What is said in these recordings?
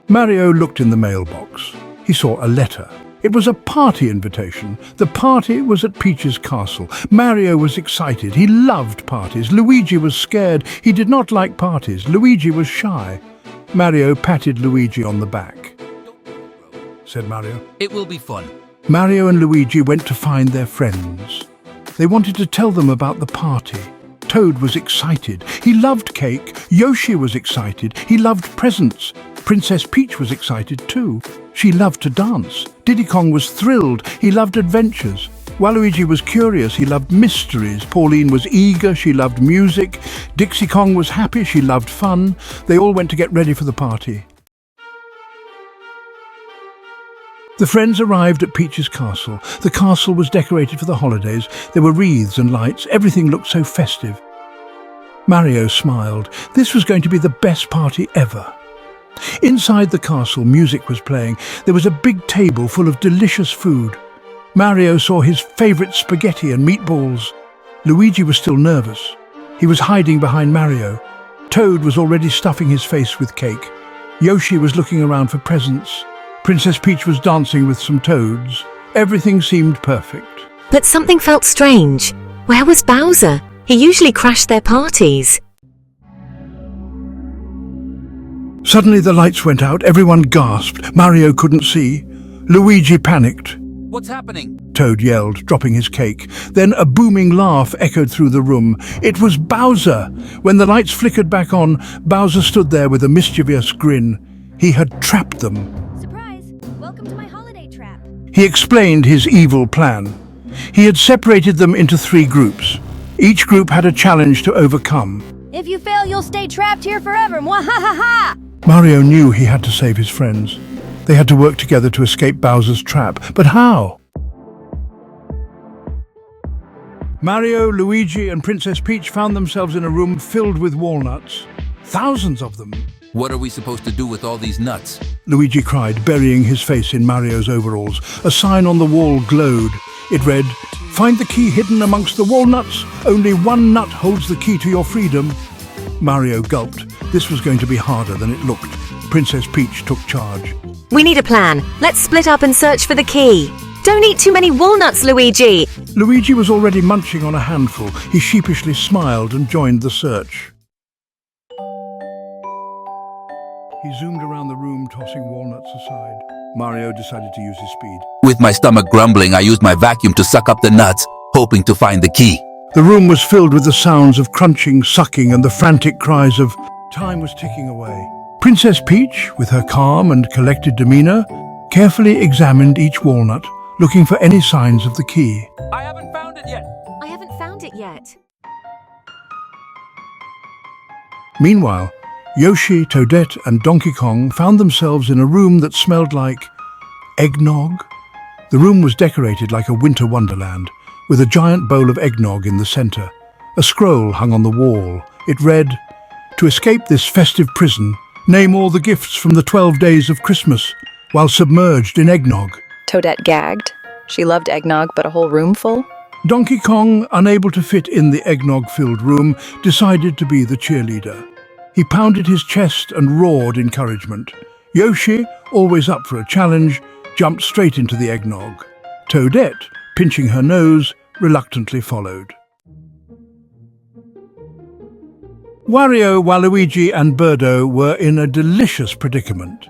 Mario looked in the mailbox. He saw a letter. It was a party invitation. The party was at Peach's castle. Mario was excited. He loved parties. Luigi was scared. He did not like parties. Luigi was shy. Mario patted Luigi on the back. Said Mario. It will be fun. Mario and Luigi went to find their friends. They wanted to tell them about the party. Toad was excited. He loved cake. Yoshi was excited. He loved presents. Princess Peach was excited too. She loved to dance. Diddy Kong was thrilled. He loved adventures. Waluigi was curious. He loved mysteries. Pauline was eager. She loved music. Dixie Kong was happy. She loved fun. They all went to get ready for the party. The friends arrived at Peach's castle. The castle was decorated for the holidays. There were wreaths and lights. Everything looked so festive. Mario smiled. This was going to be the best party ever. Inside the castle, music was playing. There was a big table full of delicious food. Mario saw his favourite spaghetti and meatballs. Luigi was still nervous. He was hiding behind Mario. Toad was already stuffing his face with cake. Yoshi was looking around for presents. Princess Peach was dancing with some toads. Everything seemed perfect. But something felt strange. Where was Bowser? He usually crashed their parties. Suddenly the lights went out. Everyone gasped. Mario couldn't see. Luigi panicked. What's happening? Toad yelled, dropping his cake. Then a booming laugh echoed through the room. It was Bowser! When the lights flickered back on, Bowser stood there with a mischievous grin. He had trapped them. Surprise! Welcome to my holiday trap. He explained his evil plan. He had separated them into 3 groups. Each group had a challenge to overcome. If you fail, you'll stay trapped here forever. Mwahaha! Mario knew he had to save his friends. They had to work together to escape Bowser's trap. But how? Mario, Luigi, and Princess Peach found themselves in a room filled with walnuts. Thousands of them. What are we supposed to do with all these nuts? Luigi cried, burying his face in Mario's overalls. A sign on the wall glowed. It read, "Find the key hidden amongst the walnuts. Only one nut holds the key to your freedom." Mario gulped. This was going to be harder than it looked. Princess Peach took charge. We need a plan. Let's split up and search for the key. Don't eat too many walnuts, Luigi. Luigi was already munching on a handful. He sheepishly smiled and joined the search. He zoomed around the room, tossing walnuts aside. Mario decided to use his speed. With my stomach grumbling, I used my vacuum to suck up the nuts, hoping to find the key. The room was filled with the sounds of crunching, sucking, and the frantic cries of... Time was ticking away. Princess Peach, with her calm and collected demeanor, carefully examined each walnut, looking for any signs of the key. I haven't found it yet. I haven't found it yet. Meanwhile, Yoshi, Toadette, and Donkey Kong found themselves in a room that smelled like eggnog. The room was decorated like a winter wonderland, with a giant bowl of eggnog in the center. A scroll hung on the wall. It read, "To escape this festive prison, name all the gifts from the 12 days of Christmas while submerged in eggnog." Toadette gagged. She loved eggnog, but a whole room full? Donkey Kong, unable to fit in the eggnog-filled room, decided to be the cheerleader. He pounded his chest and roared encouragement. Yoshi, always up for a challenge, jumped straight into the eggnog. Toadette, pinching her nose, reluctantly followed. Wario, Waluigi, and Birdo were in a delicious predicament.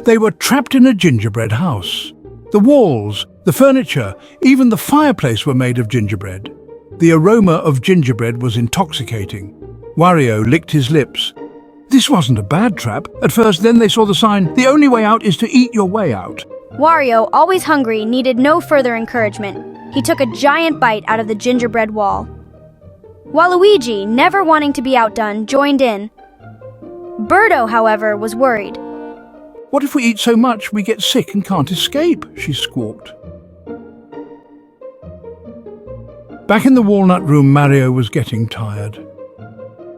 They were trapped in a gingerbread house. The walls, the furniture, even the fireplace were made of gingerbread. The aroma of gingerbread was intoxicating. Wario licked his lips. This wasn't a bad trap. At first, then they saw the sign, "The only way out is to eat your way out." Wario, always hungry, needed no further encouragement. He took a giant bite out of the gingerbread wall. Waluigi, never wanting to be outdone, joined in. Birdo, however, was worried. "What if we eat so much we get sick and can't escape?" she squawked. Back in the walnut room, Mario was getting tired.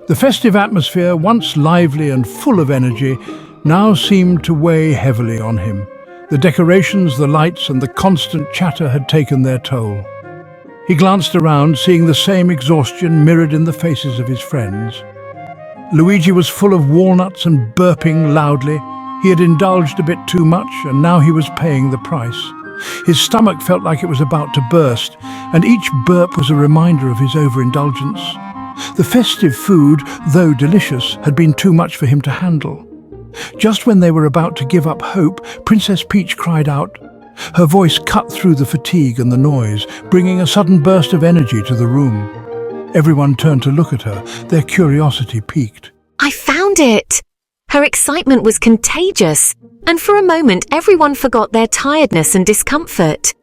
The festive atmosphere, once lively and full of energy, now seemed to weigh heavily on him. The decorations, the lights, and the constant chatter had taken their toll. He glanced around, seeing the same exhaustion mirrored in the faces of his friends. Luigi was full of walnuts and burping loudly. He had indulged a bit too much, and now he was paying the price. His stomach felt like it was about to burst, and each burp was a reminder of his overindulgence. The festive food, though delicious, had been too much for him to handle. Just when they were about to give up hope, Princess Peach cried out. Her voice cut through the fatigue and the noise, bringing a sudden burst of energy to the room. Everyone turned to look at her, their curiosity piqued. I found it! Her excitement was contagious, and for a moment everyone forgot their tiredness and discomfort.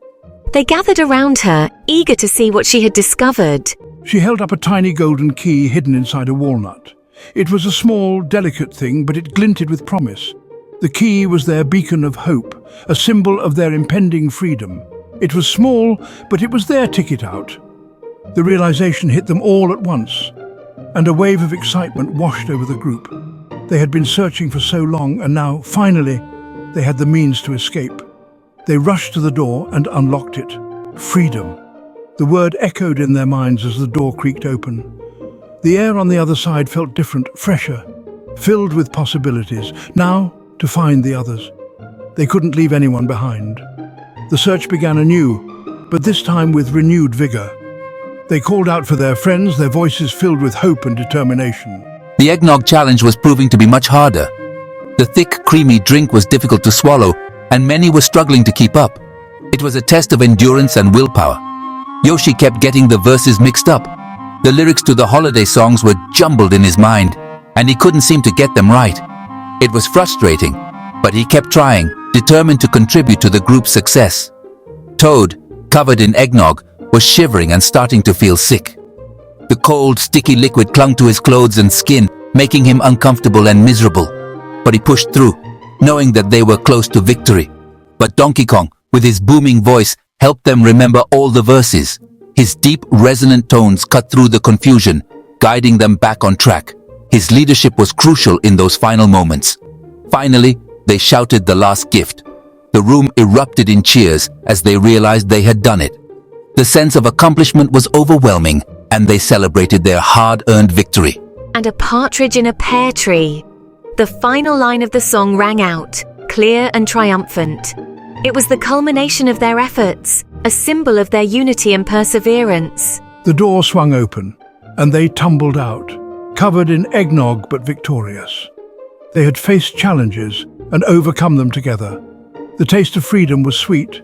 They gathered around her, eager to see what she had discovered. She held up a tiny golden key hidden inside a walnut. It was a small, delicate thing, but it glinted with promise. The key was their beacon of hope, a symbol of their impending freedom. It was small, but it was their ticket out. The realization hit them all at once, and a wave of excitement washed over the group. They had been searching for so long, and now, finally, they had the means to escape. They rushed to the door and unlocked it. Freedom. The word echoed in their minds as the door creaked open. The air on the other side felt different, fresher, filled with possibilities. Now, to find the others. They couldn't leave anyone behind. The search began anew, but this time with renewed vigor. They called out for their friends, their voices filled with hope and determination. The eggnog challenge was proving to be much harder. The thick, creamy drink was difficult to swallow, and many were struggling to keep up. It was a test of endurance and willpower. Yoshi kept getting the verses mixed up. The lyrics to the holiday songs were jumbled in his mind, and he couldn't seem to get them right. It was frustrating, but he kept trying, determined to contribute to the group's success. Toad, covered in eggnog, was shivering and starting to feel sick. The cold, sticky liquid clung to his clothes and skin, making him uncomfortable and miserable. But he pushed through, knowing that they were close to victory. But Donkey Kong, with his booming voice, helped them remember all the verses. His deep, resonant tones cut through the confusion, guiding them back on track. His leadership was crucial in those final moments. Finally, they shouted the last gift. The room erupted in cheers as they realized they had done it. The sense of accomplishment was overwhelming, and they celebrated their hard-earned victory. And a partridge in a pear tree. The final line of the song rang out, clear and triumphant. It was the culmination of their efforts, a symbol of their unity and perseverance. The door swung open, and they tumbled out, covered in eggnog but victorious. They had faced challenges and overcome them together. The taste of freedom was sweet,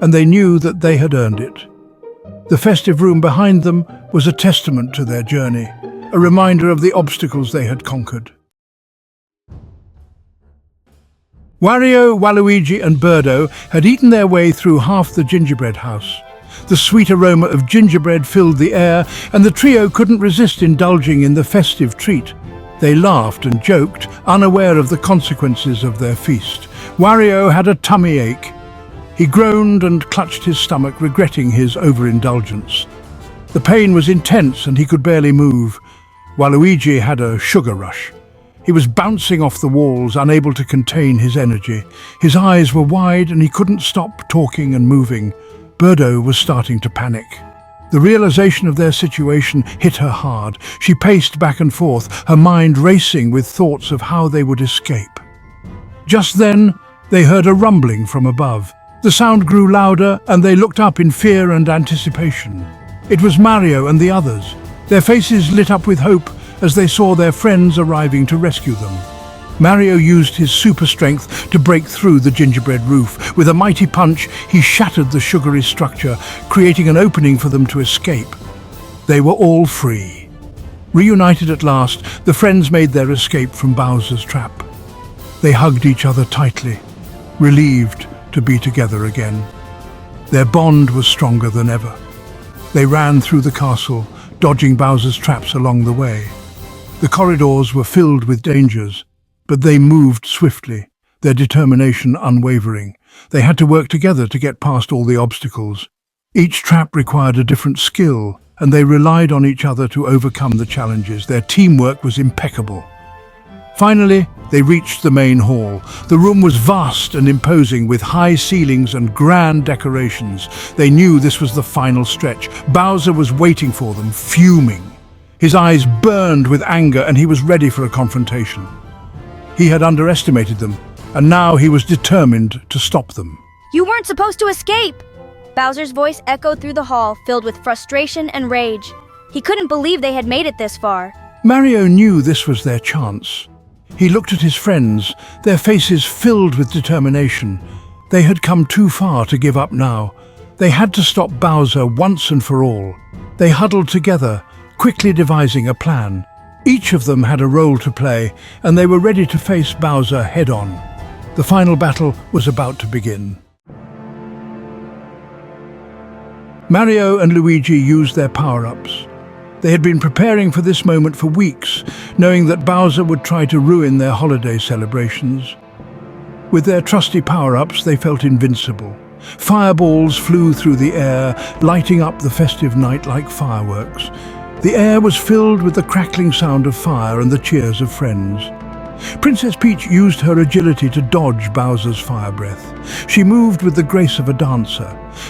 and they knew that they had earned it. The festive room behind them was a testament to their journey, a reminder of the obstacles they had conquered. Wario, Waluigi and Birdo had eaten their way through half the gingerbread house. The sweet aroma of gingerbread filled the air, and the trio couldn't resist indulging in the festive treat. They laughed and joked, unaware of the consequences of their feast. Wario had a tummy ache. He groaned and clutched his stomach, regretting his overindulgence. The pain was intense and he could barely move. Waluigi had a sugar rush. He was bouncing off the walls, unable to contain his energy. His eyes were wide and he couldn't stop talking and moving. Birdo was starting to panic. The realization of their situation hit her hard. She paced back and forth, her mind racing with thoughts of how they would escape. Just then, they heard a rumbling from above. The sound grew louder and they looked up in fear and anticipation. It was Mario and the others. Their faces lit up with hope as they saw their friends arriving to rescue them. Mario used his super strength to break through the gingerbread roof. With a mighty punch, he shattered the sugary structure, creating an opening for them to escape. They were all free. Reunited at last, the friends made their escape from Bowser's trap. They hugged each other tightly, relieved to be together again. Their bond was stronger than ever. They ran through the castle, dodging Bowser's traps along the way. The corridors were filled with dangers, but they moved swiftly, their determination unwavering. They had to work together to get past all the obstacles. Each trap required a different skill, and they relied on each other to overcome the challenges. Their teamwork was impeccable. Finally, they reached the main hall. The room was vast and imposing, with high ceilings and grand decorations. They knew this was the final stretch. Bowser was waiting for them, fuming. His eyes burned with anger, and he was ready for a confrontation. He had underestimated them, and now he was determined to stop them. You weren't supposed to escape! Bowser's voice echoed through the hall, filled with frustration and rage. He couldn't believe they had made it this far. Mario knew this was their chance. He looked at his friends, their faces filled with determination. They had come too far to give up now. They had to stop Bowser once and for all. They huddled together, quickly devising a plan. Each of them had a role to play, and they were ready to face Bowser head-on. The final battle was about to begin. Mario and Luigi used their power-ups. They had been preparing for this moment for weeks, knowing that Bowser would try to ruin their holiday celebrations. With their trusty power-ups, they felt invincible. Fireballs flew through the air, lighting up the festive night like fireworks. The air was filled with the crackling sound of fire and the cheers of friends. Princess Peach used her agility to dodge Bowser's fire breath. She moved with the grace of a dancer,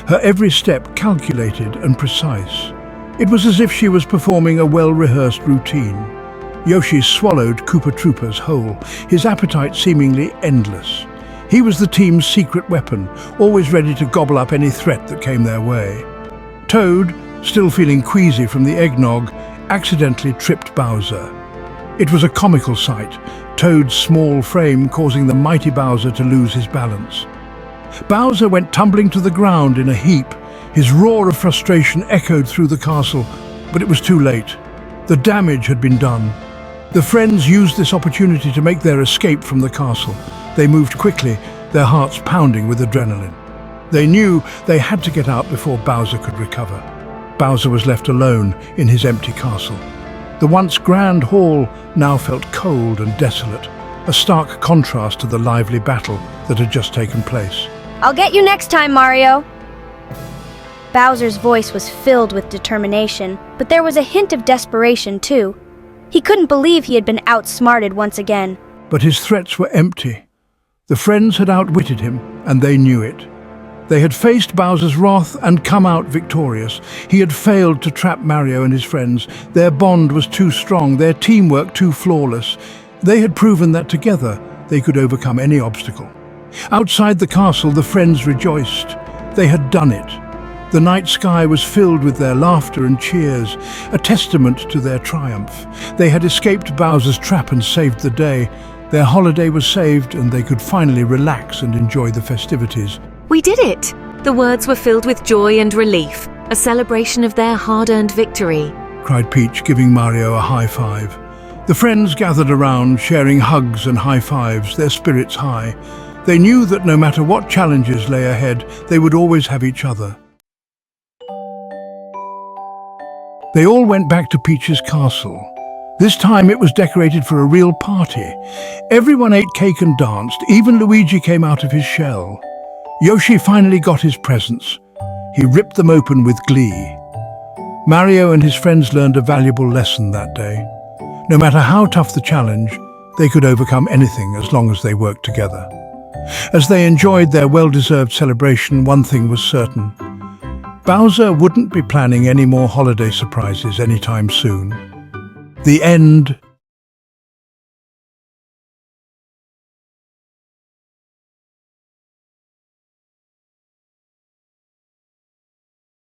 her every step calculated and precise. It was as if she was performing a well-rehearsed routine. Yoshi swallowed Koopa Troopa's whole, his appetite seemingly endless. He was the team's secret weapon, always ready to gobble up any threat that came their way. Toad, still feeling queasy from the eggnog, accidentally tripped Bowser. It was a comical sight, Toad's small frame causing the mighty Bowser to lose his balance. Bowser went tumbling to the ground in a heap. His roar of frustration echoed through the castle, but it was too late. The damage had been done. The friends used this opportunity to make their escape from the castle. They moved quickly, their hearts pounding with adrenaline. They knew they had to get out before Bowser could recover. Bowser was left alone in his empty castle. The once grand hall now felt cold and desolate, a stark contrast to the lively battle that had just taken place. I'll get you next time, Mario! Bowser's voice was filled with determination, but there was a hint of desperation, too. He couldn't believe he had been outsmarted once again. But his threats were empty. The friends had outwitted him, and they knew it. They had faced Bowser's wrath and come out victorious. He had failed to trap Mario and his friends. Their bond was too strong, their teamwork too flawless. They had proven that together they could overcome any obstacle. Outside the castle, the friends rejoiced. They had done it. The night sky was filled with their laughter and cheers, a testament to their triumph. They had escaped Bowser's trap and saved the day. Their holiday was saved, and they could finally relax and enjoy the festivities. We did it! The words were filled with joy and relief, a celebration of their hard-earned victory. Cried Peach, giving Mario a high five. The friends gathered around, sharing hugs and high fives, their spirits high. They knew that no matter what challenges lay ahead, they would always have each other. They all went back to Peach's castle. This time it was decorated for a real party. Everyone ate cake and danced, even Luigi came out of his shell. Yoshi finally got his presents. He ripped them open with glee. Mario and his friends learned a valuable lesson that day. No matter how tough the challenge, they could overcome anything as long as they worked together. As they enjoyed their well-deserved celebration, one thing was certain. Bowser wouldn't be planning any more holiday surprises anytime soon. The end